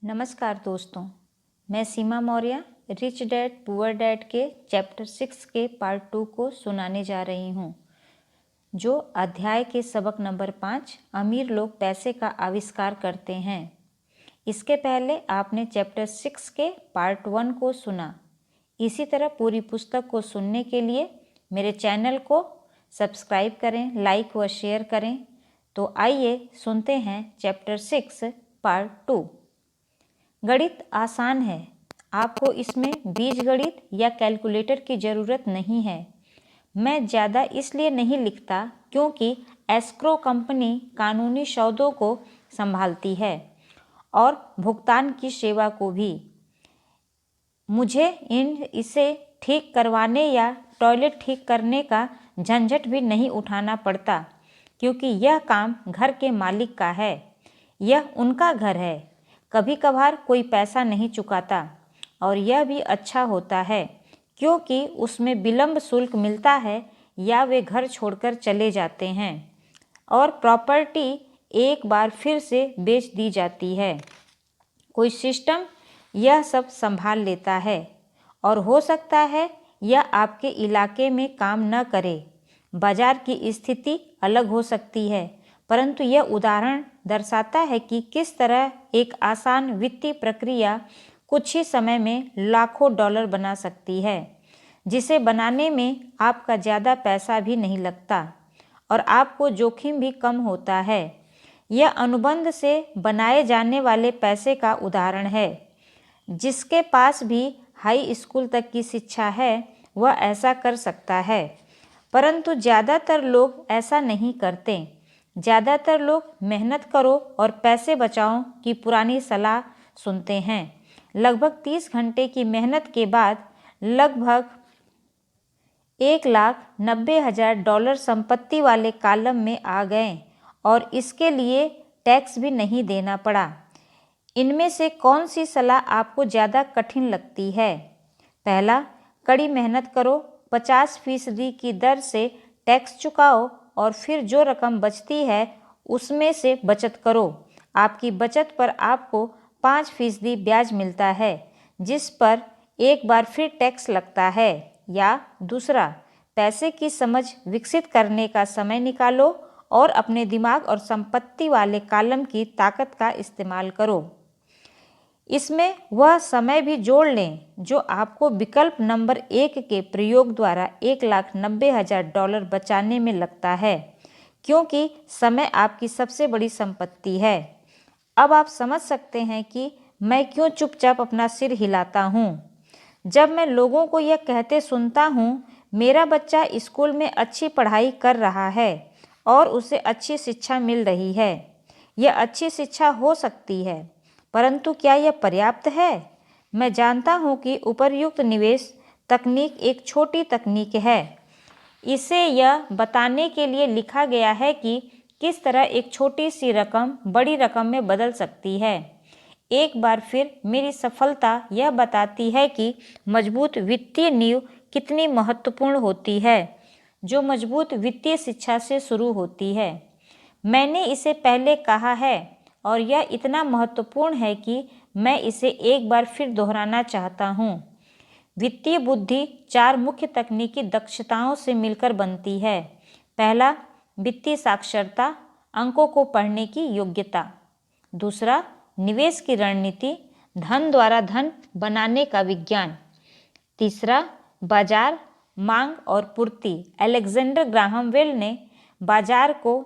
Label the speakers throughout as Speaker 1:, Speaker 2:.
Speaker 1: नमस्कार दोस्तों, मैं Seema Maurya rich dad poor dad के चैप्टर 6 के पार्ट 2 को सुनाने जा रही हूँ, जो अध्याय के सबक नंबर 5 अमीर लोग पैसे का आविष्कार करते हैं। इसके पहले आपने चैप्टर 6 के पार्ट 1 को सुना। इसी तरह पूरी पुस्तक को सुनने के लिए मेरे चैनल को सब्सक्राइब करें, लाइक व शेयर करें। तो आइए सुनते हैं चैप्टर 6 पार्ट 2। गणित आसान है, आपको इसमें बीजगणित या कैलकुलेटर की ज़रूरत नहीं है। मैं ज़्यादा इसलिए नहीं लिखता क्योंकि एस्क्रो कंपनी कानूनी सौदों को संभालती है और भुगतान की सेवा को भी। मुझे इसे ठीक करवाने या टॉयलेट ठीक करने का झंझट भी नहीं उठाना पड़ता क्योंकि यह काम घर के मालिक का है। यह उनका घर है। कभी कभार कोई पैसा नहीं चुकाता और यह भी अच्छा होता है क्योंकि उसमें विलंब शुल्क मिलता है या वे घर छोड़कर चले जाते हैं और प्रॉपर्टी एक बार फिर से बेच दी जाती है। कोई सिस्टम यह सब संभाल लेता है और हो सकता है यह आपके इलाके में काम न करे। बाजार की स्थिति अलग हो सकती है, परंतु यह उदाहरण दर्शाता है कि किस तरह एक आसान वित्तीय प्रक्रिया कुछ ही समय में लाखों डॉलर बना सकती है, जिसे बनाने में आपका ज़्यादा पैसा भी नहीं लगता और आपको जोखिम भी कम होता है। यह अनुबंध से बनाए जाने वाले पैसे का उदाहरण है। जिसके पास भी हाई स्कूल तक की शिक्षा है वह ऐसा कर सकता है, परंतु ज़्यादातर लोग ऐसा नहीं करते। ज़्यादातर लोग मेहनत करो और पैसे बचाओ की पुरानी सलाह सुनते हैं। लगभग 30 घंटे की मेहनत के बाद लगभग $1,90,000 संपत्ति वाले कॉलम में आ गए और इसके लिए टैक्स भी नहीं देना पड़ा। इनमें से कौन सी सलाह आपको ज़्यादा कठिन लगती है? पहला, कड़ी मेहनत करो, 50% की दर से टैक्स चुकाओ और फिर जो रकम बचती है उसमें से बचत करो। आपकी बचत पर आपको 5% ब्याज मिलता है, जिस पर एक बार फिर टैक्स लगता है। या दूसरा, पैसे की समझ विकसित करने का समय निकालो और अपने दिमाग और संपत्ति वाले कॉलम की ताकत का इस्तेमाल करो। इसमें वह समय भी जोड़ लें जो आपको विकल्प नंबर 1 के प्रयोग द्वारा $1,90,000 बचाने में लगता है, क्योंकि समय आपकी सबसे बड़ी संपत्ति है। अब आप समझ सकते हैं कि मैं क्यों चुपचाप अपना सिर हिलाता हूँ जब मैं लोगों को यह कहते सुनता हूँ, मेरा बच्चा स्कूल में अच्छी पढ़ाई कर रहा है और उसे अच्छी शिक्षा मिल रही है। यह अच्छी शिक्षा हो सकती है, परंतु क्या यह पर्याप्त है? मैं जानता हूं कि उपर्युक्त निवेश तकनीक एक छोटी तकनीक है। इसे यह बताने के लिए लिखा गया है कि किस तरह एक छोटी सी रकम बड़ी रकम में बदल सकती है। एक बार फिर मेरी सफलता यह बताती है कि मजबूत वित्तीय नींव कितनी महत्वपूर्ण होती है, जो मजबूत वित्तीय शिक्षा से शुरू होती है। मैंने इसे पहले कहा है और यह इतना महत्वपूर्ण है कि मैं इसे एक बार फिर दोहराना चाहता हूँ। वित्तीय बुद्धि 4 मुख्य तकनीकी दक्षताओं से मिलकर बनती है। पहला, वित्तीय साक्षरता, अंकों को पढ़ने की योग्यता। दूसरा, निवेश की रणनीति, धन द्वारा धन बनाने का विज्ञान। तीसरा, बाजार, मांग और पूर्ति। अलेक्जेंडर ग्राहम बेल ने बाजार को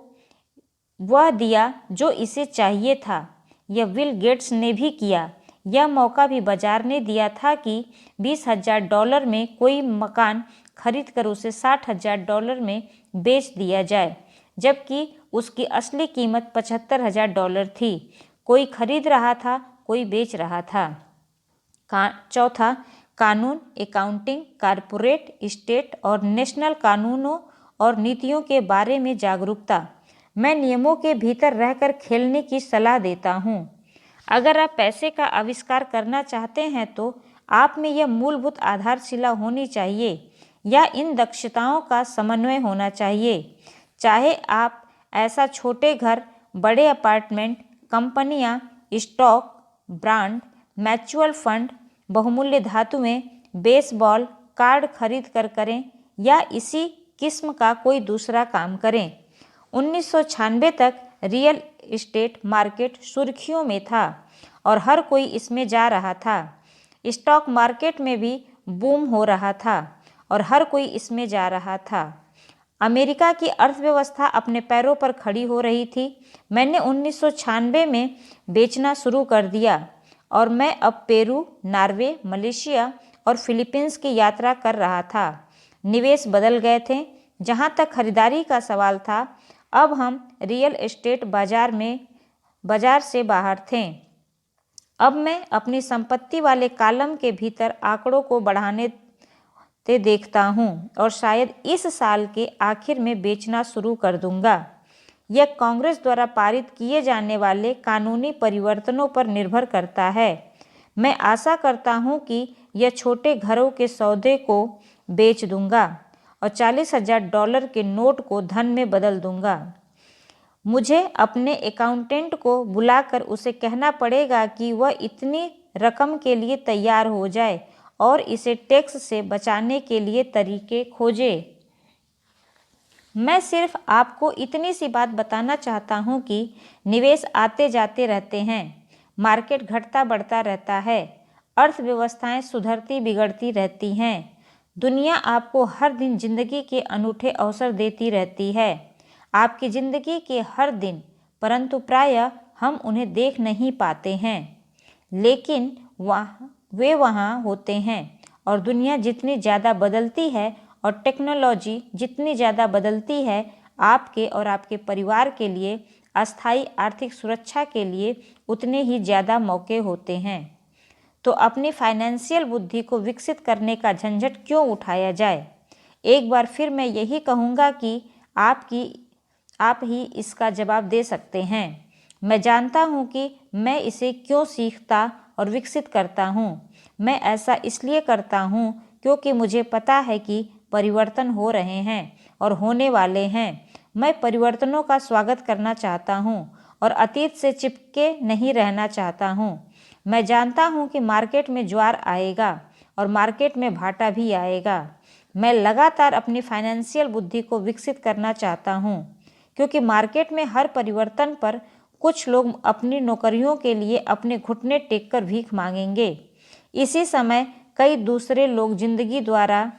Speaker 1: वह दिया जो इसे चाहिए था। यह बिल गेट्स ने भी किया। यह मौका भी बाजार ने दिया था कि $20,000 में कोई मकान खरीद कर उसे $60,000 में बेच दिया जाए, जबकि उसकी असली कीमत $75,000 थी। कोई खरीद रहा था, कोई बेच रहा था। चौथा, कानून, अकाउंटिंग, कॉरपोरेट, स्टेट और नेशनल कानूनों और नीतियों के बारे में जागरूकता। मैं नियमों के भीतर रहकर खेलने की सलाह देता हूँ। अगर आप पैसे का आविष्कार करना चाहते हैं तो आप में यह मूलभूत आधारशिला होनी चाहिए या इन दक्षताओं का समन्वय होना चाहिए। चाहे आप ऐसा छोटे घर, बड़े अपार्टमेंट, कंपनियां, स्टॉक ब्रांड, म्यूचुअल फंड, बहुमूल्य धातुएं, बेसबॉल कार्ड खरीद कर करें या इसी किस्म का कोई दूसरा काम करें। 1996 तक रियल एस्टेट मार्केट सुर्खियों में था और हर कोई इसमें जा रहा था। स्टॉक मार्केट में भी बूम हो रहा था और हर कोई इसमें जा रहा था। अमेरिका की अर्थव्यवस्था अपने पैरों पर खड़ी हो रही थी। मैंने 1996 में बेचना शुरू कर दिया और मैं अब पेरू, नॉर्वे, मलेशिया और फिलीपींस की यात्रा कर रहा था। निवेश बदल गए थे। जहाँ तक खरीदारी का सवाल था, अब हम रियल एस्टेट बाजार से बाहर थे। अब मैं अपनी संपत्ति वाले कॉलम के भीतर आंकड़ों को बढ़ाने देखता हूँ और शायद इस साल के आखिर में बेचना शुरू कर दूंगा। यह कांग्रेस द्वारा पारित किए जाने वाले कानूनी परिवर्तनों पर निर्भर करता है। मैं आशा करता हूँ कि यह छोटे घरों के सौदे को बेच दूंगा और $40,000 के नोट को धन में बदल दूंगा। मुझे अपने अकाउंटेंट को बुलाकर उसे कहना पड़ेगा कि वह इतनी रकम के लिए तैयार हो जाए और इसे टैक्स से बचाने के लिए तरीके खोजे। मैं सिर्फ आपको इतनी सी बात बताना चाहता हूँ कि निवेश आते जाते रहते हैं, मार्केट घटता बढ़ता रहता है, अर्थव्यवस्थाएं सुधरती बिगड़ती रहती हैं। दुनिया आपको हर दिन जिंदगी के अनूठे अवसर देती रहती है, आपकी ज़िंदगी के हर दिन, परंतु प्रायः हम उन्हें देख नहीं पाते हैं। लेकिन वे वहाँ होते हैं और दुनिया जितनी ज़्यादा बदलती है और टेक्नोलॉजी जितनी ज़्यादा बदलती है, आपके और आपके परिवार के लिए अस्थायी आर्थिक सुरक्षा के लिए उतने ही ज़्यादा मौके होते हैं। तो अपनी फाइनेंशियल बुद्धि को विकसित करने का झंझट क्यों उठाया जाए। एक बार फिर मैं यही कहूँगा कि आप ही इसका जवाब दे सकते हैं। मैं जानता हूँ कि मैं इसे क्यों सीखता और विकसित करता हूँ। मैं ऐसा इसलिए करता हूँ क्योंकि मुझे पता है कि परिवर्तन हो रहे हैं और होने वाले हैं। मैं परिवर्तनों का स्वागत करना चाहता हूँ और अतीत से चिपके नहीं रहना चाहता हूँ। मैं जानता हूँ कि मार्केट में ज्वार आएगा और मार्केट में भाटा भी आएगा। मैं लगातार अपनी फाइनेंशियल बुद्धि को विकसित करना चाहता हूँ क्योंकि मार्केट में हर परिवर्तन पर कुछ लोग अपनी नौकरियों के लिए अपने घुटने टेक कर भीख मांगेंगे। इसी समय कई दूसरे लोग जिंदगी द्वारा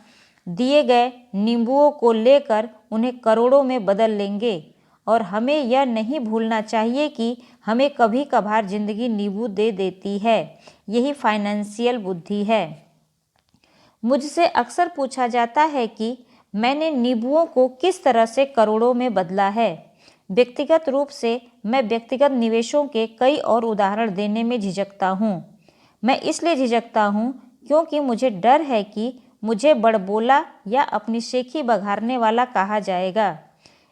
Speaker 1: दिए गए नींबुओं को लेकर उन्हें करोड़ों में बदल लेंगे और हमें यह नहीं भूलना चाहिए कि हमें कभी कभार जिंदगी नींबू दे देती है। यही फाइनेंशियल बुद्धि है। मुझसे अक्सर पूछा जाता है कि मैंने नींबुओं को किस तरह से करोड़ों में बदला है। व्यक्तिगत रूप से मैं व्यक्तिगत निवेशों के कई और उदाहरण देने में झिझकता हूँ। मैं इसलिए झिझकता हूँ क्योंकि मुझे डर है कि मुझे बड़बोला या अपनी शेखी बघारने वाला कहा जाएगा।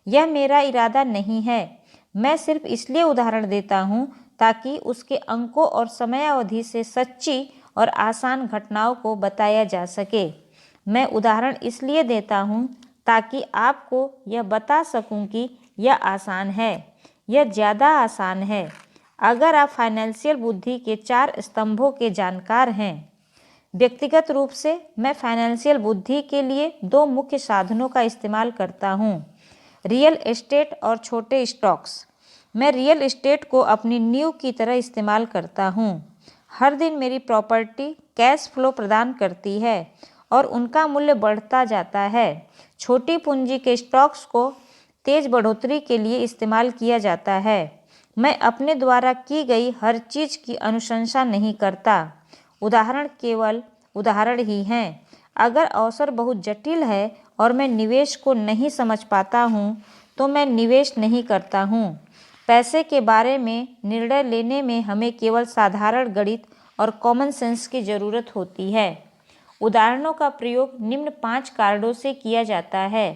Speaker 1: यह मेरा इरादा नहीं है। मैं सिर्फ इसलिए उदाहरण देता हूँ ताकि उसके अंकों और समयावधि से सच्ची और आसान घटनाओं को बताया जा सके। मैं उदाहरण इसलिए देता हूँ ताकि आपको यह बता सकूँ कि यह आसान है, यह ज़्यादा आसान है अगर आप फाइनेंशियल बुद्धि के 4 स्तंभों के जानकार हैं। व्यक्तिगत रूप से मैं फाइनेंशियल बुद्धि के लिए 2 मुख्य साधनों का इस्तेमाल करता हूँ, रियल एस्टेट और छोटे स्टॉक्स। मैं रियल एस्टेट को अपनी नींव की तरह इस्तेमाल करता हूँ। हर दिन मेरी प्रॉपर्टी कैश फ्लो प्रदान करती है और उनका मूल्य बढ़ता जाता है। छोटी पूंजी के स्टॉक्स को तेज बढ़ोतरी के लिए इस्तेमाल किया जाता है। मैं अपने द्वारा की गई हर चीज़ की अनुशंसा नहीं करता। उदाहरण केवल उदाहरण ही हैं। अगर अवसर बहुत जटिल है और मैं निवेश को नहीं समझ पाता हूँ तो मैं निवेश नहीं करता हूँ। पैसे के बारे में निर्णय लेने में हमें केवल साधारण गणित और कॉमन सेंस की ज़रूरत होती है। उदाहरणों का प्रयोग निम्न 5 कारणों से किया जाता है।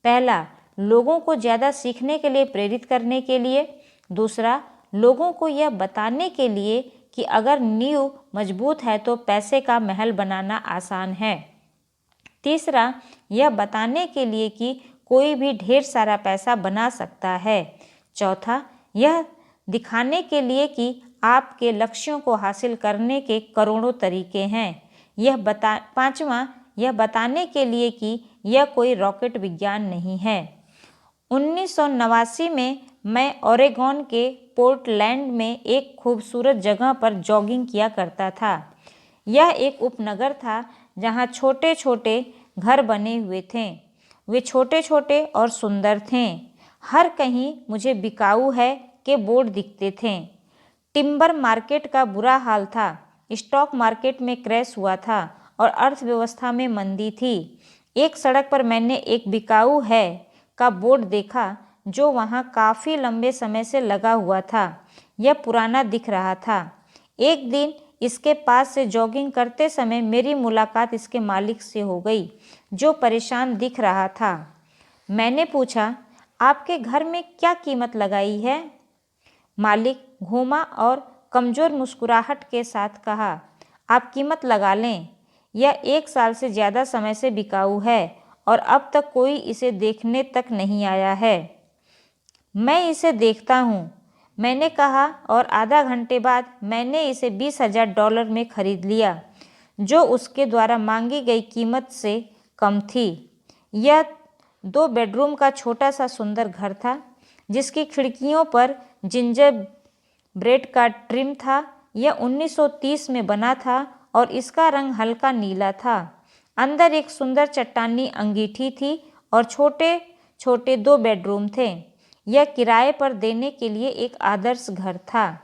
Speaker 1: पहला, लोगों को ज़्यादा सीखने के लिए प्रेरित करने के लिए। दूसरा, लोगों को यह बताने के लिए कि अगर नींव मजबूत है तो पैसे का महल बनाना आसान है। तीसरा, यह बताने के लिए कि कोई भी ढेर सारा पैसा बना सकता है। चौथा, यह दिखाने के लिए कि आपके लक्ष्यों को हासिल करने के करोड़ों तरीके हैं। पांचवा, यह बताने के लिए कि यह कोई रॉकेट विज्ञान नहीं है। 1989 में मैं ओरेगॉन के पोर्टलैंड में एक खूबसूरत जगह पर जॉगिंग किया करता था। यह एक उपनगर था जहाँ छोटे छोटे घर बने हुए थे। वे छोटे छोटे और सुंदर थे। हर कहीं मुझे बिकाऊ है के बोर्ड दिखते थे। टिम्बर मार्केट का बुरा हाल था। स्टॉक मार्केट में क्रैश हुआ था और अर्थव्यवस्था में मंदी थी। एक सड़क पर मैंने एक बिकाऊ है का बोर्ड देखा जो वहाँ काफ़ी लंबे समय से लगा हुआ था। यह पुराना दिख रहा था। एक दिन इसके पास से जॉगिंग करते समय मेरी मुलाकात इसके मालिक से हो गई, जो परेशान दिख रहा था। मैंने पूछा, आपके घर में क्या कीमत लगाई है? मालिक घूमा और कमज़ोर मुस्कुराहट के साथ कहा, आप कीमत लगा लें। यह 1 साल से ज़्यादा समय से बिकाऊ है और अब तक कोई इसे देखने तक नहीं आया है। मैं इसे देखता हूँ, मैंने कहा, और आधा घंटे बाद मैंने इसे $20,000 में खरीद लिया, जो उसके द्वारा मांगी गई कीमत से कम थी। यह 2 बेडरूम का छोटा सा सुंदर घर था, जिसकी खिड़कियों पर जिंजर ब्रेड का ट्रिम था। यह 1930 में बना था और इसका रंग हल्का नीला था। अंदर एक सुंदर चट्टानी अंगीठी थी और छोटे छोटे 2 बेडरूम थे। यह किराए पर देने के लिए एक आदर्श घर था।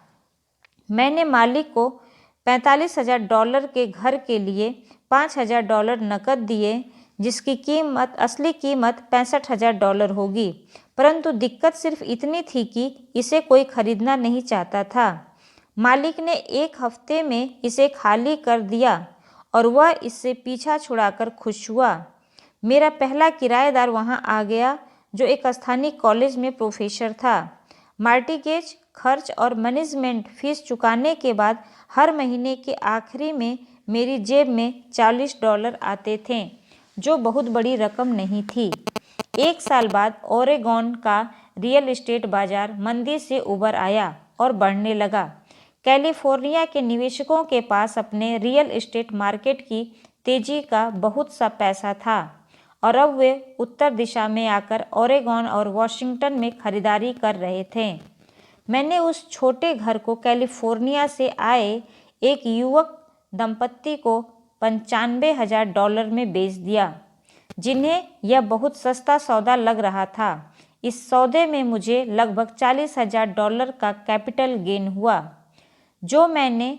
Speaker 1: मैंने मालिक को $45,000 के घर के लिए $5,000 नकद दिए, जिसकी असली कीमत $65,000 होगी। परंतु दिक्कत सिर्फ इतनी थी कि इसे कोई खरीदना नहीं चाहता था। मालिक ने 1 हफ्ते में इसे खाली कर दिया और वह इससे पीछा छुड़ाकर खुश हुआ। मेरा पहला किराएदार वहां आ गया, जो एक स्थानीय कॉलेज में प्रोफेसर था। मार्टिगेज खर्च और मैनेजमेंट फीस चुकाने के बाद हर महीने के आखिरी में मेरी जेब में $40 आते थे, जो बहुत बड़ी रकम नहीं थी। 1 साल बाद ओरेगॉन का रियल एस्टेट बाजार मंदी से उबर आया और बढ़ने लगा। कैलिफोर्निया के निवेशकों के पास अपने रियल एस्टेट मार्केट की तेजी का बहुत सा पैसा था और अब वे उत्तर दिशा में आकर ओरेगॉन और वॉशिंगटन में खरीदारी कर रहे थे। मैंने उस छोटे घर को कैलिफोर्निया से आए एक युवक दंपत्ति को $95,000 में बेच दिया, जिन्हें यह बहुत सस्ता सौदा लग रहा था। इस सौदे में मुझे लगभग $40,000 का कैपिटल गेन हुआ, जो मैंने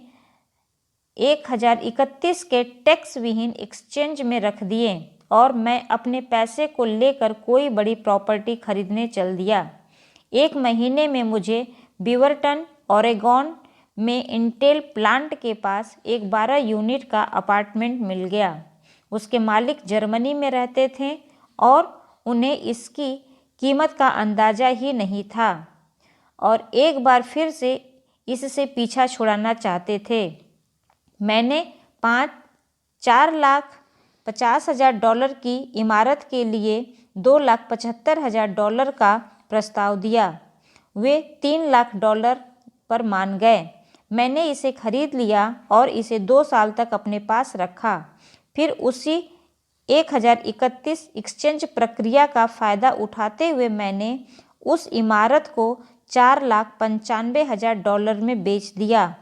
Speaker 1: 1031 के टैक्स विहीन एक्सचेंज में रख दिए और मैं अपने पैसे को लेकर कोई बड़ी प्रॉपर्टी खरीदने चल दिया। 1 महीने में मुझे बीवरटन, ओरेगॉन में इंटेल प्लांट के पास एक 12 यूनिट का अपार्टमेंट मिल गया। उसके मालिक जर्मनी में रहते थे और उन्हें इसकी कीमत का अंदाज़ा ही नहीं था और एक बार फिर से इससे पीछा छुड़ाना चाहते थे। मैंने $4,50,000 की इमारत के लिए $2,75,000 का प्रस्ताव दिया। वे $3,00,000 पर मान गए। मैंने इसे खरीद लिया और इसे 2 साल तक अपने पास रखा। फिर उसी 1031 एक्सचेंज प्रक्रिया का फ़ायदा उठाते हुए मैंने उस इमारत को $4,95,000 में बेच दिया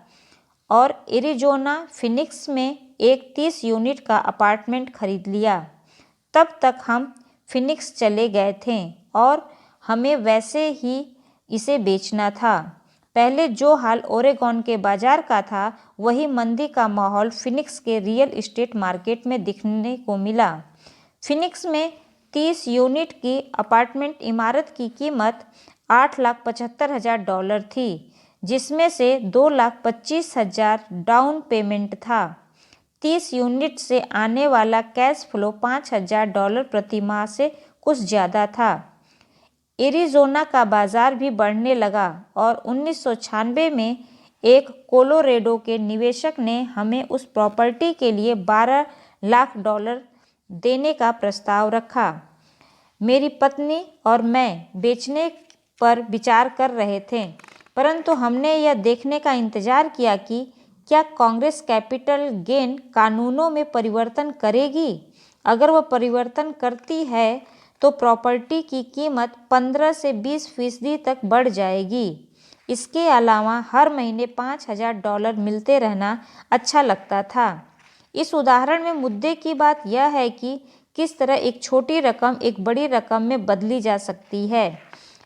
Speaker 1: और एरिज़ोना फिनिक्स में एक 30 यूनिट का अपार्टमेंट खरीद लिया। तब तक हम फिनिक्स चले गए थे और हमें वैसे ही इसे बेचना था। पहले जो हाल ओरेगॉन के बाजार का था, वही मंदी का माहौल फिनिक्स के रियल एस्टेट मार्केट में दिखने को मिला। फिनिक्स में 30 यूनिट की अपार्टमेंट इमारत की कीमत $8,75,000 थी, जिसमें से $2,25,000 डाउन पेमेंट था। 30 यूनिट से आने वाला कैश फ्लो $5,000 प्रति माह से कुछ ज़्यादा था। एरिज़ोना का बाजार भी बढ़ने लगा और 1996 में एक कोलोरेडो के निवेशक ने हमें उस प्रॉपर्टी के लिए $12,00,000 देने का प्रस्ताव रखा। मेरी पत्नी और मैं बेचने पर विचार कर रहे थे परंतु हमने यह देखने का इंतजार किया कि क्या कांग्रेस कैपिटल गेन कानूनों में परिवर्तन करेगी। अगर वह परिवर्तन करती है तो प्रॉपर्टी की कीमत 15 से 20% तक बढ़ जाएगी। इसके अलावा हर महीने $5000 मिलते रहना अच्छा लगता था। इस उदाहरण में मुद्दे की बात यह है कि किस तरह एक छोटी रकम एक बड़ी रकम में बदली जा सकती है।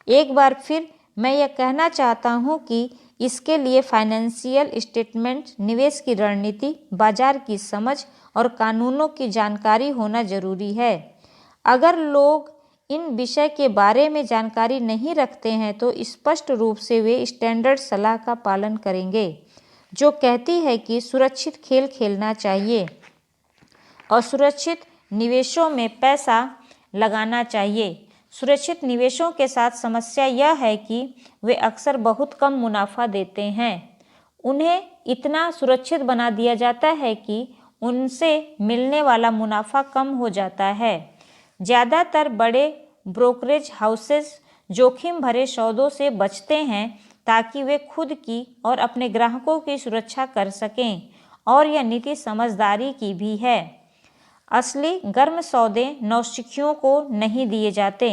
Speaker 1: एक बार फिर मैं यह कहना चाहता हूँ कि इसके लिए फाइनेंशियल स्टेटमेंट, निवेश की रणनीति, बाजार की समझ और कानूनों की जानकारी होना जरूरी है। अगर लोग इन विषय के बारे में जानकारी नहीं रखते हैं तो स्पष्ट रूप से वे स्टैंडर्ड सलाह का पालन करेंगे जो कहती है कि सुरक्षित खेल खेलना चाहिए और सुरक्षित निवेशों में पैसा लगाना चाहिए। सुरक्षित निवेशों के साथ समस्या यह है कि वे अक्सर बहुत कम मुनाफा देते हैं। उन्हें इतना सुरक्षित बना दिया जाता है कि उनसे मिलने वाला मुनाफा कम हो जाता है। ज़्यादातर बड़े ब्रोकरेज हाउसेस जोखिम भरे सौदों से बचते हैं ताकि वे खुद की और अपने ग्राहकों की सुरक्षा कर सकें, और यह नीति समझदारी की भी है। असली गर्म सौदे नौसिखियों को नहीं दिए जाते।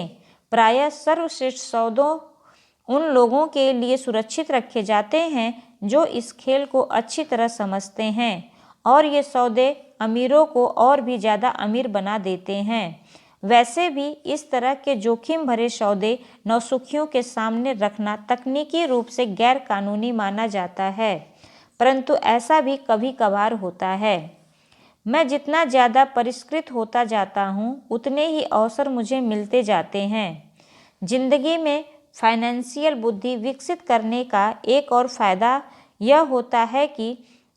Speaker 1: प्रायः सर्वश्रेष्ठ सौदों उन लोगों के लिए सुरक्षित रखे जाते हैं जो इस खेल को अच्छी तरह समझते हैं, और ये सौदे अमीरों को और भी ज़्यादा अमीर बना देते हैं। वैसे भी इस तरह के जोखिम भरे सौदे नौसिखियों के सामने रखना तकनीकी रूप से गैर कानूनी माना जाता है, परंतु ऐसा भी कभी कभार होता है। मैं जितना ज़्यादा परिष्कृत होता जाता हूँ उतने ही अवसर मुझे मिलते जाते हैं। जिंदगी में फाइनेंशियल बुद्धि विकसित करने का एक और फ़ायदा यह होता है कि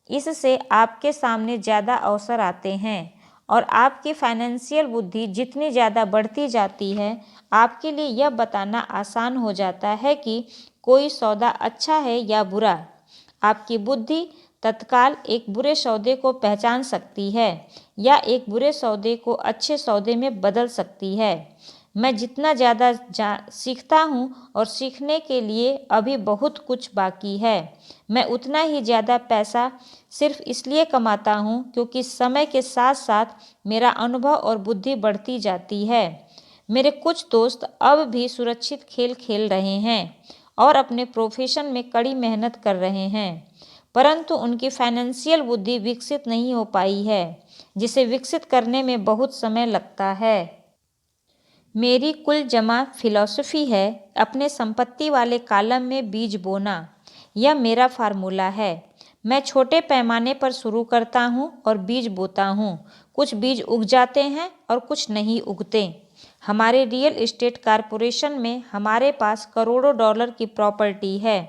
Speaker 1: इससे आपके सामने ज़्यादा अवसर आते हैं, और आपकी फाइनेंशियल बुद्धि जितनी ज़्यादा बढ़ती जाती है आपके लिए यह बताना आसान हो जाता है कि कोई सौदा अच्छा है या बुरा। आपकी बुद्धि तत्काल एक बुरे सौदे को पहचान सकती है या एक बुरे सौदे को अच्छे सौदे में बदल सकती है। मैं जितना ज़्यादा सीखता हूँ और सीखने के लिए अभी बहुत कुछ बाकी है, मैं उतना ही ज़्यादा पैसा सिर्फ इसलिए कमाता हूँ क्योंकि समय के साथ साथ मेरा अनुभव और बुद्धि बढ़ती जाती है। मेरे कुछ दोस्त अब भी सुरक्षित खेल खेल रहे हैं और अपने प्रोफेशन में कड़ी मेहनत कर रहे हैं, परंतु उनकी फाइनेंशियल बुद्धि विकसित नहीं हो पाई है, जिसे विकसित करने में बहुत समय लगता है। मेरी कुल जमा फिलॉसफी है अपने संपत्ति वाले कॉलम में बीज बोना। यह मेरा फार्मूला है। मैं छोटे पैमाने पर शुरू करता हूँ और बीज बोता हूँ। कुछ बीज उग जाते हैं और कुछ नहीं उगते। हमारे रियल एस्टेट कॉरपोरेशन में हमारे पास करोड़ों डॉलर की प्रॉपर्टी है।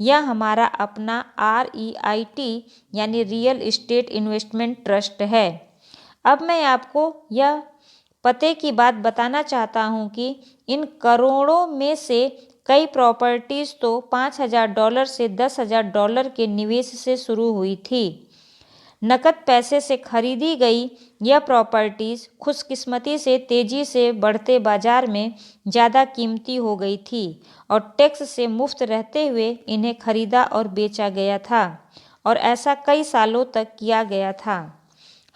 Speaker 1: यह हमारा अपना REIT यानी रियल एस्टेट इन्वेस्टमेंट ट्रस्ट है। अब मैं आपको यह पते की बात बताना चाहता हूँ कि इन करोड़ों में से कई प्रॉपर्टीज़ तो $5000 से $10,000 के निवेश से शुरू हुई थी। नकद पैसे से खरीदी गई यह प्रॉपर्टीज़ खुशकिस्मती से तेज़ी से बढ़ते बाजार में ज़्यादा कीमती हो गई थी और टैक्स से मुफ्त रहते हुए इन्हें खरीदा और बेचा गया था, और ऐसा कई सालों तक किया गया था।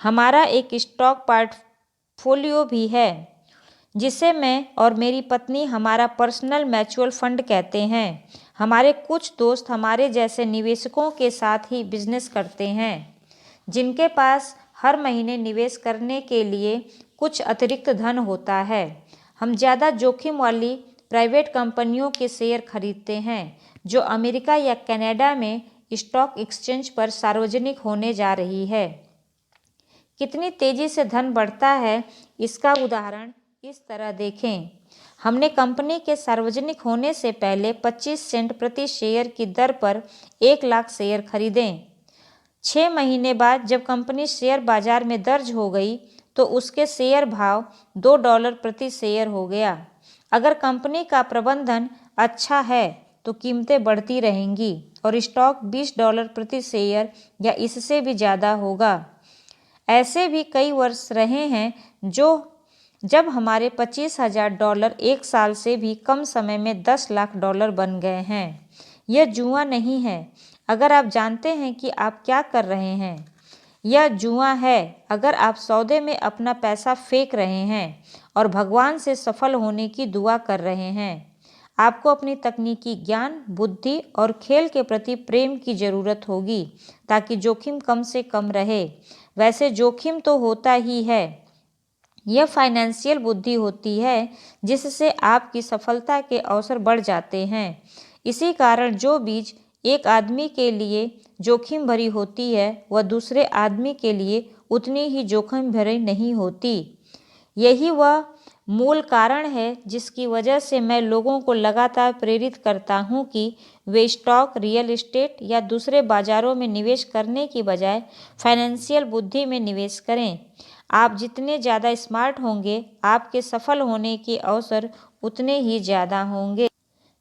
Speaker 1: हमारा एक स्टॉक पोर्टफोलियो भी है जिसे मैं और मेरी पत्नी हमारा पर्सनल म्यूचुअल फंड कहते हैं। हमारे कुछ दोस्त हमारे जैसे निवेशकों के साथ ही बिजनेस करते हैं जिनके पास हर महीने निवेश करने के लिए कुछ अतिरिक्त धन होता है। हम ज़्यादा जोखिम वाली प्राइवेट कंपनियों के शेयर खरीदते हैं जो अमेरिका या कनाडा में स्टॉक एक्सचेंज पर सार्वजनिक होने जा रही है। कितनी तेज़ी से धन बढ़ता है इसका उदाहरण इस तरह देखें। हमने कंपनी के सार्वजनिक होने से पहले 25 सेंट प्रति शेयर की दर पर 1 लाख शेयर खरीदें। 6 महीने बाद जब कंपनी शेयर बाजार में दर्ज हो गई तो उसके शेयर भाव $2 प्रति शेयर हो गया। अगर कंपनी का प्रबंधन अच्छा है तो कीमतें बढ़ती रहेंगी और स्टॉक $20 प्रति शेयर या इससे भी ज़्यादा होगा। ऐसे भी कई वर्ष रहे हैं जब हमारे $25,000 एक साल से भी कम समय में $10 लाख बन गए हैं। यह जुआ नहीं है अगर आप जानते हैं कि आप क्या कर रहे हैं। यह जुआ है अगर आप सौदे में अपना पैसा फेंक रहे हैं और भगवान से सफल होने की दुआ कर रहे हैं। आपको अपनी तकनीकी ज्ञान, बुद्धि और खेल के प्रति प्रेम की ज़रूरत होगी ताकि जोखिम कम से कम रहे। वैसे जोखिम तो होता ही है। यह फाइनेंशियल बुद्धि होती है जिससे आपकी सफलता के अवसर बढ़ जाते हैं। इसी कारण जो बीज एक आदमी के लिए जोखिम भरी होती है वह दूसरे आदमी के लिए उतनी ही जोखिम भरी नहीं होती। यही वह मूल कारण है जिसकी वजह से मैं लोगों को लगातार प्रेरित करता हूं कि वे स्टॉक, रियल एस्टेट या दूसरे बाजारों में निवेश करने की बजाय फाइनेंशियल बुद्धि में निवेश करें। आप जितने ज़्यादा स्मार्ट होंगे, आपके सफल होने के अवसर उतने ही ज़्यादा होंगे।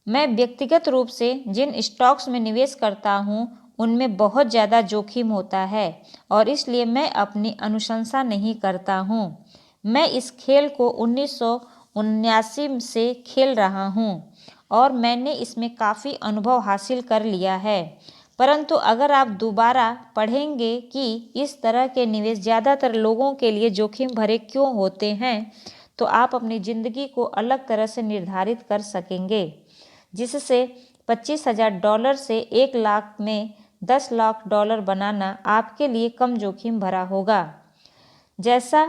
Speaker 1: मैं व्यक्तिगत रूप से जिन स्टॉक्स में निवेश करता हूँ उनमें बहुत ज़्यादा जोखिम होता है और इसलिए मैं अपनी अनुशंसा नहीं करता हूँ। मैं इस खेल को 1979 से खेल रहा हूँ और मैंने इसमें काफ़ी अनुभव हासिल कर लिया है। परंतु अगर आप दोबारा पढ़ेंगे कि इस तरह के निवेश ज़्यादातर लोगों के लिए जोखिम भरे क्यों होते हैं, तो आप अपनी ज़िंदगी को अलग तरह से निर्धारित कर सकेंगे, जिससे $25,000 से 1 लाख में $10 लाख बनाना आपके लिए कम जोखिम भरा होगा। जैसा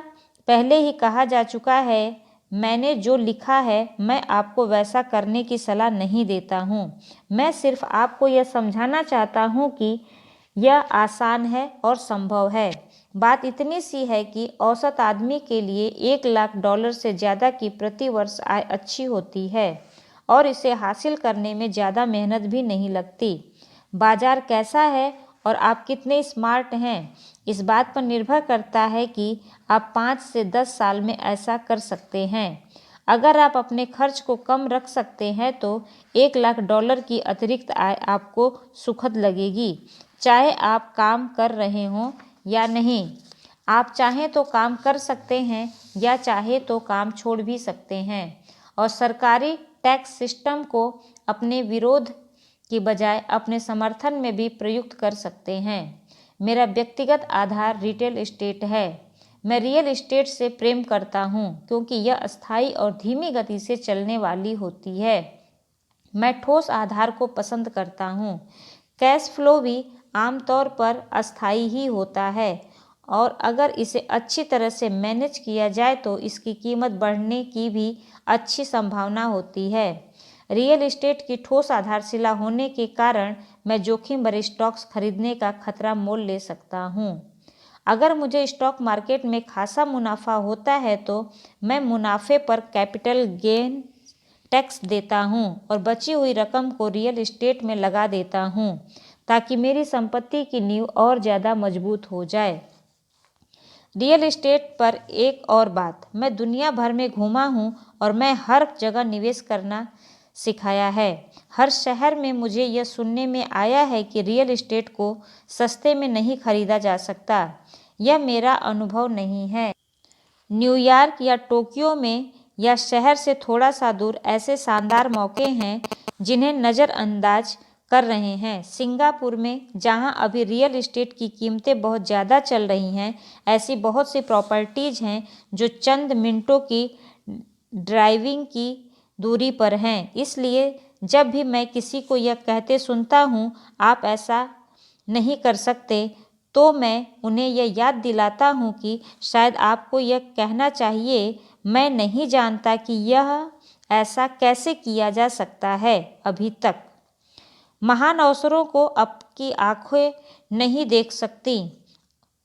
Speaker 1: पहले ही कहा जा चुका है, मैंने जो लिखा है मैं आपको वैसा करने की सलाह नहीं देता हूँ। मैं सिर्फ आपको यह समझाना चाहता हूँ कि यह आसान है और संभव है। बात इतनी सी है कि औसत आदमी के लिए $1 लाख से ज़्यादा की प्रति वर्ष आय अच्छी होती है और इसे हासिल करने में ज़्यादा मेहनत भी नहीं लगती। बाजार कैसा है और आप कितने स्मार्ट हैं, इस बात पर निर्भर करता है कि आप 5 से 10 साल में ऐसा कर सकते हैं। अगर आप अपने खर्च को कम रख सकते हैं तो $1 लाख की अतिरिक्त आय आपको सुखद लगेगी, चाहे आप काम कर रहे हों या नहीं। आप चाहें तो काम कर सकते हैं या चाहे तो काम छोड़ भी सकते हैं और सरकारी टैक्स सिस्टम को अपने विरोध की बजाय अपने समर्थन में भी प्रयुक्त कर सकते हैं। मेरा व्यक्तिगत आधार रिटेल एस्टेट है। मैं रियल एस्टेट से प्रेम करता हूँ क्योंकि यह अस्थायी और धीमी गति से चलने वाली होती है। मैं ठोस आधार को पसंद करता हूँ। कैश फ्लो भी आमतौर पर अस्थायी ही होता है और अगर इसे अच्छी तरह से मैनेज किया जाए तो इसकी कीमत बढ़ने की भी अच्छी संभावना होती है। रियल एस्टेट की ठोस आधारशिला होने के कारण मैं जोखिम भरे स्टॉक्स खरीदने का खतरा मोल ले सकता हूँ। अगर मुझे स्टॉक मार्केट में खासा मुनाफा होता है तो मैं मुनाफे पर कैपिटल गेन टैक्स देता हूँ और बची हुई रकम को रियल एस्टेट में लगा देता हूँ ताकि मेरी संपत्ति की नींव और ज़्यादा मजबूत हो जाए। रियल एस्टेट पर एक और बात, मैं दुनिया भर में घूमा हूँ और मैं हर जगह निवेश करना सिखाया है। हर शहर में मुझे यह सुनने में आया है कि रियल एस्टेट को सस्ते में नहीं खरीदा जा सकता। यह मेरा अनुभव नहीं है। न्यूयॉर्क या टोक्यो में या शहर से थोड़ा सा दूर ऐसे शानदार मौके हैं जिन्हें नज़रअंदाज कर रहे हैं। सिंगापुर में, जहां अभी रियल एस्टेट की कीमतें बहुत ज़्यादा चल रही हैं, ऐसी बहुत सी प्रॉपर्टीज़ हैं जो चंद मिनटों की ड्राइविंग की दूरी पर हैं। इसलिए जब भी मैं किसी को यह कहते सुनता हूँ आप ऐसा नहीं कर सकते, तो मैं उन्हें यह याद दिलाता हूँ कि शायद आपको यह कहना चाहिए, मैं नहीं जानता कि यह ऐसा कैसे किया जा सकता है। अभी तक महान अवसरों को आपकी आंखें नहीं देख सकती,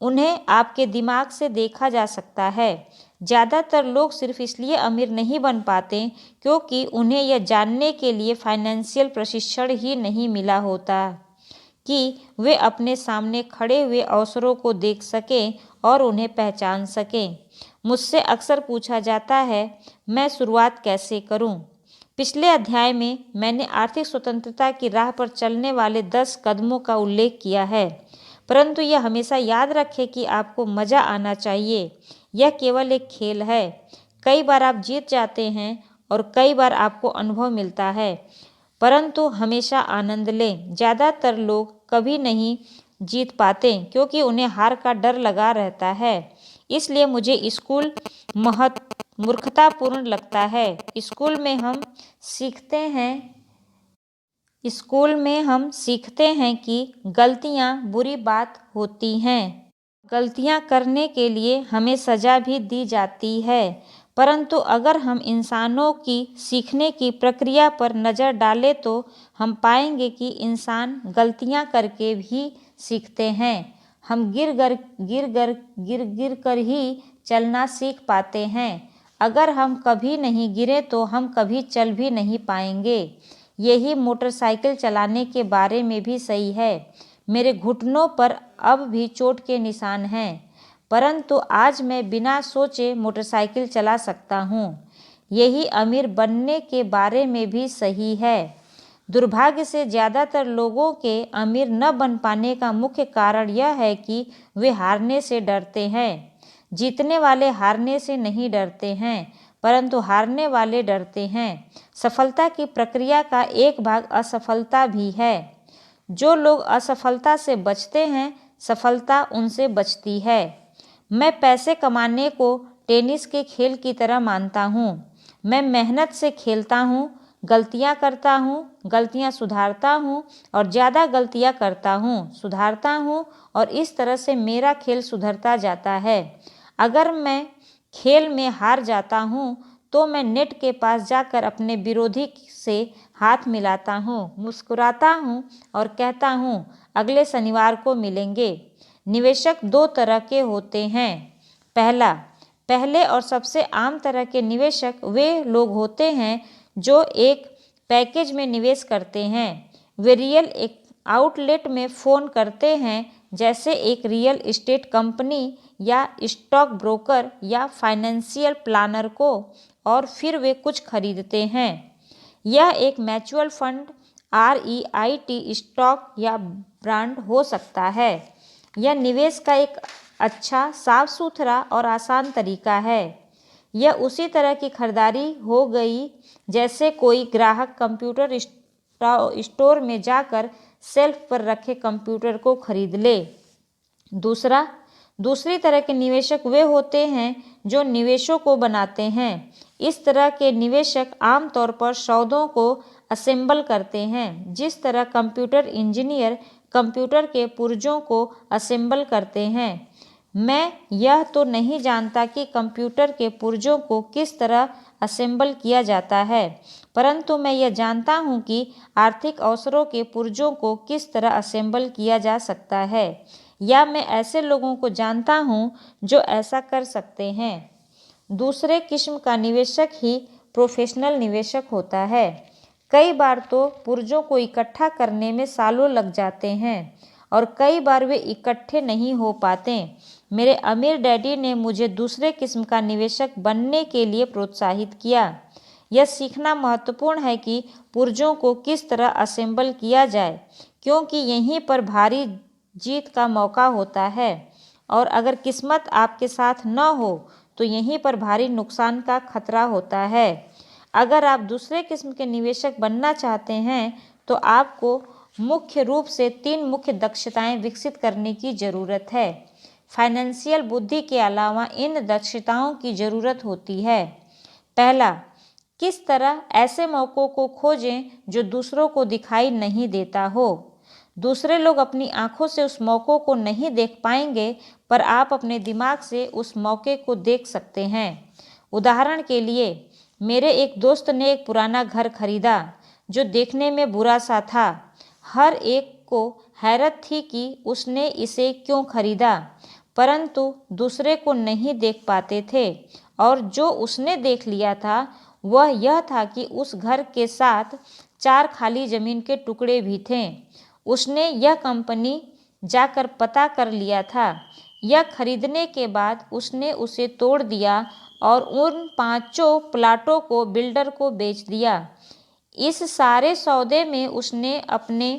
Speaker 1: उन्हें आपके दिमाग से देखा जा सकता है। ज़्यादातर लोग सिर्फ इसलिए अमीर नहीं बन पाते क्योंकि उन्हें यह जानने के लिए फाइनेंशियल प्रशिक्षण ही नहीं मिला होता कि वे अपने सामने खड़े हुए अवसरों को देख सकें और उन्हें पहचान सकें। मुझसे अक्सर पूछा जाता है, मैं शुरुआत कैसे करूं? पिछले अध्याय में मैंने आर्थिक स्वतंत्रता की राह पर चलने वाले 10 कदमों का उल्लेख किया है, परंतु यह हमेशा याद रखें कि आपको मज़ा आना चाहिए। यह केवल एक खेल है। कई बार आप जीत जाते हैं और कई बार आपको अनुभव मिलता है, परंतु हमेशा आनंद लें। ज़्यादातर लोग कभी नहीं जीत पाते क्योंकि उन्हें हार का डर लगा रहता है। इसलिए मुझे स्कूल मूर्खतापूर्ण लगता है। स्कूल में हम सीखते हैं कि गलतियाँ बुरी बात होती हैं। गलतियाँ करने के लिए हमें सज़ा भी दी जाती है। परंतु अगर हम इंसानों की सीखने की प्रक्रिया पर नज़र डालें तो हम पाएंगे कि इंसान गलतियाँ करके भी सीखते हैं। हम गिर कर ही चलना सीख पाते हैं। अगर हम कभी नहीं गिरे तो हम कभी चल भी नहीं पाएंगे। यही मोटरसाइकिल चलाने के बारे में भी सही है। मेरे घुटनों पर अब भी चोट के निशान हैं, परंतु आज मैं बिना सोचे मोटरसाइकिल चला सकता हूँ। यही अमीर बनने के बारे में भी सही है। दुर्भाग्य से ज़्यादातर लोगों के अमीर न बन पाने का मुख्य कारण यह है कि वे हारने से डरते हैं। जीतने वाले हारने से नहीं डरते हैं, परंतु हारने वाले डरते हैं। सफलता की प्रक्रिया का एक भाग असफलता भी है। जो लोग असफलता से बचते हैं, सफलता उनसे बचती है। मैं पैसे कमाने को टेनिस के खेल की तरह मानता हूँ। मैं मेहनत से खेलता हूँ, गलतियाँ करता हूँ, गलतियाँ सुधारता हूँ और ज़्यादा गलतियाँ करता हूँ, सुधारता हूँ और इस तरह से मेरा खेल सुधरता जाता है। अगर मैं खेल में हार जाता हूँ तो मैं नेट के पास जाकर अपने विरोधी से हाथ मिलाता हूँ, मुस्कुराता हूँ और कहता हूँ अगले शनिवार को मिलेंगे। निवेशक दो तरह के होते हैं। पहले और सबसे आम तरह के निवेशक वे लोग होते हैं जो एक पैकेज में निवेश करते हैं। वे रियल आउटलेट में फ़ोन करते हैं, जैसे एक रियल एस्टेट कंपनी या स्टॉक ब्रोकर या फाइनेंशियल प्लानर को, और फिर वे कुछ खरीदते हैं। यह एक म्यूचुअल फंड, REIT, स्टॉक या बॉन्ड हो सकता है। यह निवेश का एक अच्छा, साफ सुथरा और आसान तरीका है। यह उसी तरह की खरीदारी हो गई जैसे कोई ग्राहक कंप्यूटर स्टोर में जाकर शेल्फ पर रखे कंप्यूटर को खरीद ले। दूसरी तरह के निवेशक वे होते हैं जो निवेशों को बनाते हैं। इस तरह के निवेशक आमतौर पर सौदों को असेंबल करते हैं, जिस तरह कंप्यूटर इंजीनियर कंप्यूटर के पुर्जों को असेंबल करते हैं। मैं यह तो नहीं जानता कि कंप्यूटर के पुर्जों को किस तरह असेंबल किया जाता है, परंतु मैं यह जानता हूँ कि आर्थिक अवसरों के पुर्जों को किस तरह असेंबल किया जा सकता है, या मैं ऐसे लोगों को जानता हूँ जो ऐसा कर सकते हैं। दूसरे किस्म का निवेशक ही प्रोफेशनल निवेशक होता है। कई बार तो पुर्जों को इकट्ठा करने में सालों लग जाते हैं और कई बार वे इकट्ठे नहीं हो पाते। मेरे अमीर डैडी ने मुझे दूसरे किस्म का निवेशक बनने के लिए प्रोत्साहित किया। यह सीखना महत्वपूर्ण है कि पुर्जों को किस तरह असेंबल किया जाए, क्योंकि यहीं पर भारी जीत का मौका होता है, और अगर किस्मत आपके साथ न हो तो यहीं पर भारी नुकसान का खतरा होता है। अगर आप दूसरे किस्म के निवेशक बनना चाहते हैं तो आपको मुख्य रूप से 3 मुख्य दक्षताएं विकसित करने की ज़रूरत है। फाइनेंशियल बुद्धि के अलावा इन दक्षताओं की ज़रूरत होती है। पहला, किस तरह ऐसे मौक़ों को खोजें जो दूसरों को दिखाई नहीं देता हो। दूसरे लोग अपनी आंखों से उस मौक़ों को नहीं देख पाएंगे, पर आप अपने दिमाग से उस मौके को देख सकते हैं। उदाहरण के लिए, मेरे एक दोस्त ने एक पुराना घर खरीदा जो देखने में बुरा सा था। हर एक को हैरत थी कि उसने इसे क्यों खरीदा, परंतु दूसरे को नहीं देख पाते थे, और जो उसने देख लिया था वह यह था कि उस घर के साथ 4 खाली ज़मीन के टुकड़े भी थे। उसने यह कंपनी जाकर पता कर लिया था। यह खरीदने के बाद उसने उसे तोड़ दिया और उन 5 प्लाटों को बिल्डर को बेच दिया। इस सारे सौदे में उसने अपने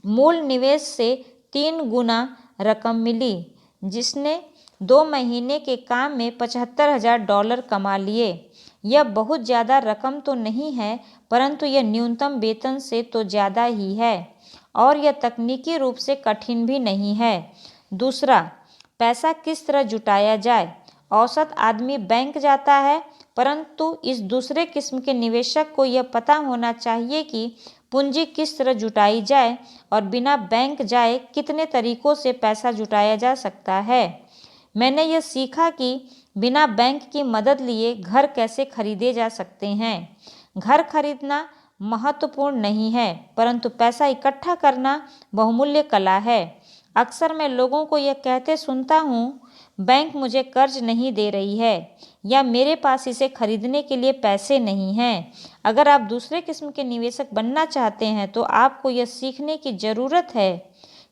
Speaker 1: मूल निवेश से 3 गुना रकम मिली, जिसने 2 महीने के काम में $75,000 कमा लिए। यह बहुत ज़्यादा रकम तो नहीं है, परंतु यह न्यूनतम वेतन से तो ज़्यादा ही है और यह तकनीकी रूप से कठिन भी नहीं है। दूसरा, पैसा किस तरह जुटाया जाए। औसत आदमी बैंक जाता है, परंतु इस दूसरे किस्म के निवेशक को यह पता होना चाहिए कि पूंजी किस तरह जुटाई जाए और बिना बैंक जाए कितने तरीकों से पैसा जुटाया जा सकता है। मैंने यह सीखा कि बिना बैंक की मदद लिए घर कैसे खरीदे जा सकते हैं। घर खरीदना महत्वपूर्ण नहीं है, परंतु पैसा इकट्ठा करना बहुमूल्य कला है। अक्सर मैं लोगों को यह कहते सुनता हूँ, बैंक मुझे कर्ज नहीं दे रही है या मेरे पास इसे खरीदने के लिए पैसे नहीं हैं। अगर आप दूसरे किस्म के निवेशक बनना चाहते हैं तो आपको यह सीखने की ज़रूरत है,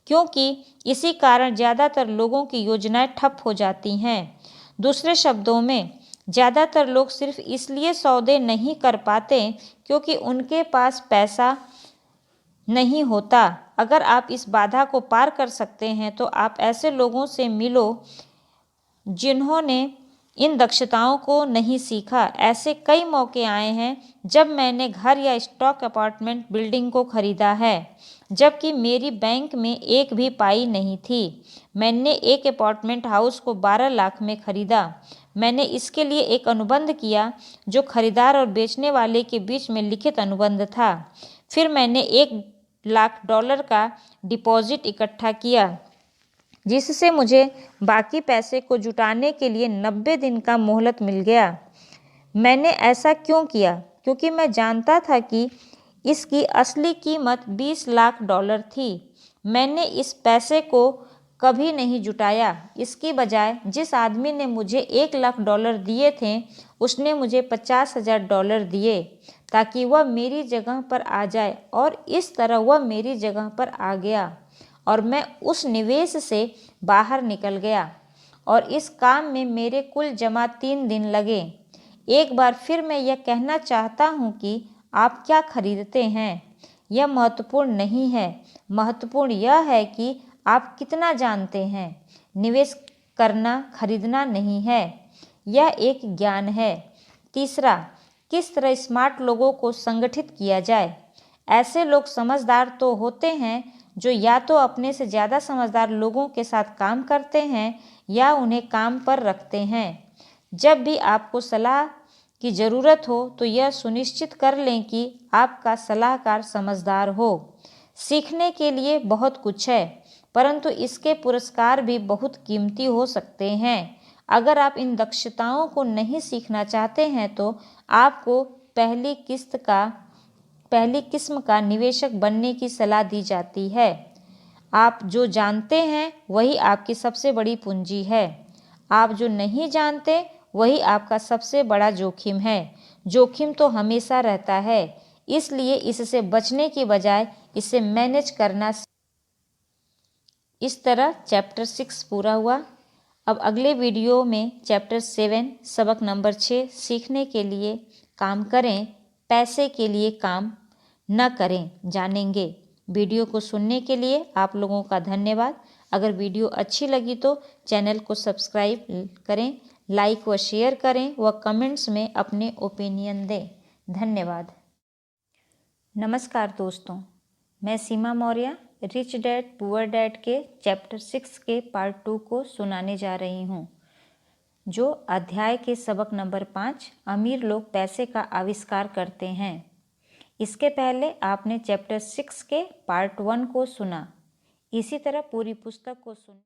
Speaker 1: क्योंकि इसी कारण ज़्यादातर लोगों की योजनाएं ठप हो जाती हैं। दूसरे शब्दों में, ज़्यादातर लोग सिर्फ इसलिए सौदे नहीं कर पाते क्योंकि उनके पास पैसा नहीं होता। अगर आप इस बाधा को पार कर सकते हैं तो आप ऐसे लोगों से मिलो जिन्होंने इन दक्षताओं को नहीं सीखा। ऐसे कई मौके आए हैं जब मैंने घर या स्टॉक अपार्टमेंट बिल्डिंग को खरीदा है, जबकि मेरी बैंक में एक भी पाई नहीं थी। मैंने एक अपार्टमेंट हाउस को 12 लाख में खरीदा। मैंने इसके लिए एक अनुबंध किया जो खरीदार और बेचने वाले के बीच में लिखित अनुबंध था। फिर मैंने $1 लाख का डिपॉजिट इकट्ठा किया, जिससे मुझे बाकी पैसे को जुटाने के लिए 90 दिन का मोहलत मिल गया। मैंने ऐसा क्यों किया? क्योंकि मैं जानता था कि इसकी असली कीमत $20 लाख थी। मैंने इस पैसे को कभी नहीं जुटाया। इसकी बजाय जिस आदमी ने मुझे $1 लाख दिए थे, उसने मुझे $50,000 दिए ताकि वह मेरी जगह पर आ जाए, और इस तरह वह मेरी जगह पर आ गया और मैं उस निवेश से बाहर निकल गया। और इस काम में मेरे कुल जमा 3 दिन लगे। एक बार फिर मैं यह कहना चाहता हूँ कि आप क्या खरीदते हैं यह महत्वपूर्ण नहीं है। महत्वपूर्ण यह है कि आप कितना जानते हैं। निवेश करना खरीदना नहीं है, यह एक ज्ञान है। तीसरा, किस तरह स्मार्ट लोगों को संगठित किया जाए। ऐसे लोग समझदार तो होते हैं जो या तो अपने से ज़्यादा समझदार लोगों के साथ काम करते हैं या उन्हें काम पर रखते हैं। जब भी आपको सलाह की ज़रूरत हो तो यह सुनिश्चित कर लें कि आपका सलाहकार समझदार हो। सीखने के लिए बहुत कुछ है, परंतु इसके पुरस्कार भी बहुत कीमती हो सकते हैं। अगर आप इन दक्षताओं को नहीं सीखना चाहते हैं तो आपको पहली किस्म का निवेशक बनने की सलाह दी जाती है। आप जो जानते हैं वही आपकी सबसे बड़ी पूंजी है। आप जो नहीं जानते वही आपका सबसे बड़ा जोखिम है। जोखिम तो हमेशा रहता है, इसलिए इससे बचने की बजाय इसे मैनेज करना। इस तरह चैप्टर 6 पूरा हुआ। अब अगले वीडियो में चैप्टर 7 सबक नंबर 6 सीखने के लिए काम करें, पैसे के लिए काम न करें जानेंगे। वीडियो को सुनने के लिए आप लोगों का धन्यवाद। अगर वीडियो अच्छी लगी तो चैनल को सब्सक्राइब करें, लाइक व शेयर करें व कमेंट्स में अपने ओपिनियन दें। धन्यवाद। नमस्कार दोस्तों, मैं Seema Maurya rich dad poor dad के चैप्टर 6 के पार्ट 2 को सुनाने जा रही हूँ, जो अध्याय के सबक नंबर 5 अमीर लोग पैसे का आविष्कार करते हैं। इसके पहले आपने चैप्टर 6 के पार्ट 1 को सुना। इसी तरह पूरी पुस्तक को सुन